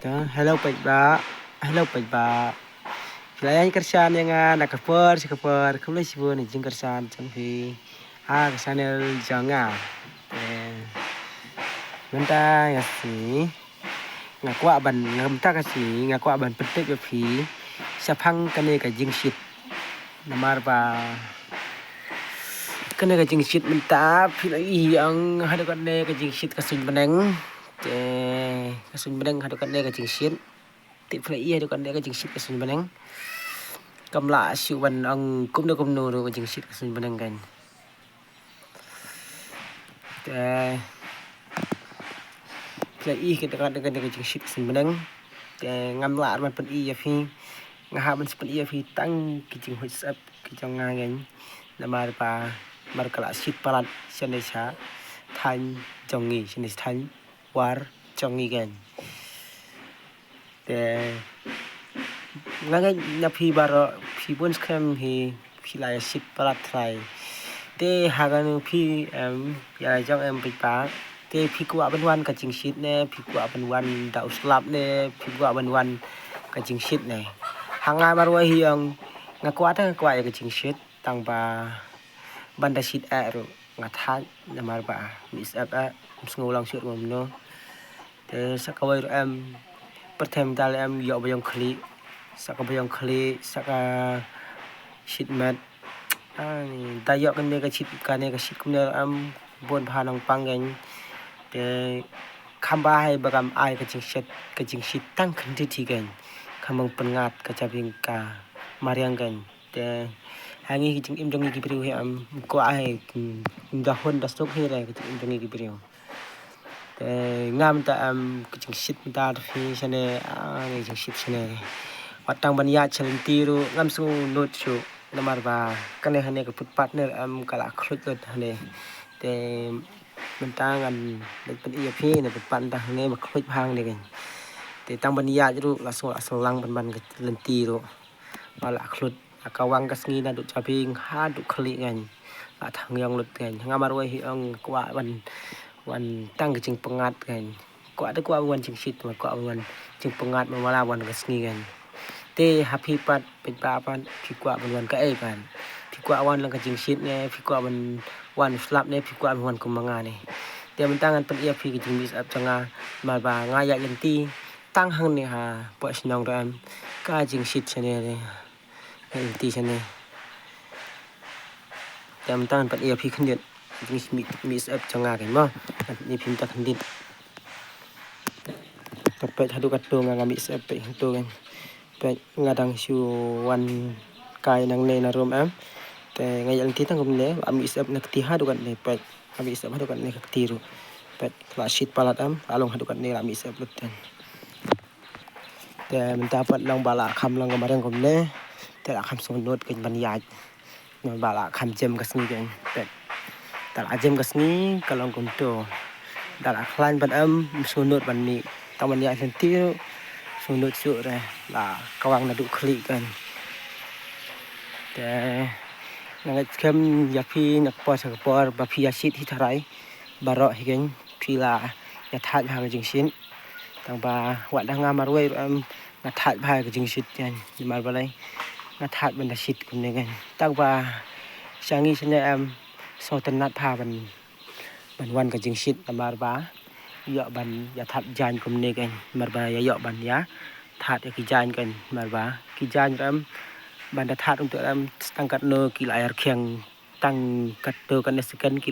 Hello Bạch Bạ. Hello Bạch Bạ. Lại anh kersan yang nak kapur, không lấy siapa ni jeng kersan jeng fi. Kersan el jangan. Menta ngasi. Ngakwa ban ngamta kasi ngakwa ban petik yo fi. Sapang kane ka jeng shit. Namar ba kane ka jeng shit menta fi yang hadu kane ka jeng shit kasun beneng. Kasun beneng hadu kane ka jeng shit. Tị phải ia được con đấy cái chừng shit cái sừng bên cầm lại siêu bần ông cũng được cầm nô rồi cái chừng shit cái sừng bên gần cái i cái chừng shit cái sừng bên ngâm lại mà bên i phi ngah bên bên i phi tăng cái chừng hồi sập cái trong ngang gần là mà cái lại shit parat trên đây xá thành trong nghỉ trên đây thành war trong nghỉ gần ngay na phi baro phi bun scam hi phi lại ship parat try te hagan phi ya jong em bị phá te phi qua bên wan cả chừng shit nè phi qua bên wan đạo slap nè phi qua bên wan cả chừng shit này hàng ngày baro hi nga qua ta qua cái chừng shit tăng ba banda shit a ro nga tha na mar ba mis up a ngulang shoot ngom no te sakawai em pertama kali em yo bayang kli saka shit mat tayo kan ka shit kumnya am bon phanang pangen te khamba hai bagam ai ka ching shit tang kan ti gan khamang pengat ka chaping ka mariang gan te hangi ching im dong ki priu he am ko ai da hon da stok he ra ka ching im dong ki priu ngam ta am ching shit ta fi sane ni ching shit sane watang banya chalentiru ngam su not chu namar ba kane hane ka put partner am kala khlut lot hane te mentang an pen ia phi ne pan ta hane ma khlut phang ne gan te tang banya ju la so lang ban ka lentiru bala khlut akawang kasngi na du chaping ha du khli gan la thang yong lut gan ngamar wai hi ang kwa wan tang ka ching pengat gan kwa ta kwa wan ching shit ma kwa wan ching pengat ma wala wan kasngi gan te happy pat pe pa pan phi kwa wan ka e pan phi kwa wan lang ka ching shit ne phi kwa wan slap ne phi kwa wan ko manga ne te man tangan pen ia phi ka ching mis up changa ma ba nga ya yen ti tang hang ne ha po snong ram ka ching shit chane ne ti chane te man tangan pen ia phi khndiet mis up changa kan ma ni phim ta khndiet tapet hadu kat to nga mis up pe to kan pe ngadang siu wan kai nang ne na rom am te ngai yang ti tang kum ne am is up nak ti ha du kan ne pe am is up ha du kan ne ka ti ru pe la shit palat am along ha du kan ne am is up lut ten te men ta pat long bala kham long ma rang kum ne te la kham son not kan ban ya ma bala kham jem kas ni kan pe ta la jem kas ni ka long kum to ta la khlan ban am son not ban ni ta ban ya sen ti sunut su ra là kawang na du khli kan te nang kem ya phi nak po sa por ba phi ya shit hi tharai baro hi gen phi la ya that ha jing shin tang ba wa da nga mar wei am na that ba ga jing shit kan mar ba lai na that ban da shit kun ne gan tang ba sangi sene am so tan nat pha ban wan ga jing shit mar ba yo ban ya that jan kum ne gan mar ba ya yo ban ya thát ki jan kan mar ba ki jan ram ban da that untuk ram tangkat no ki layar khiang tang kat to kan sekan ki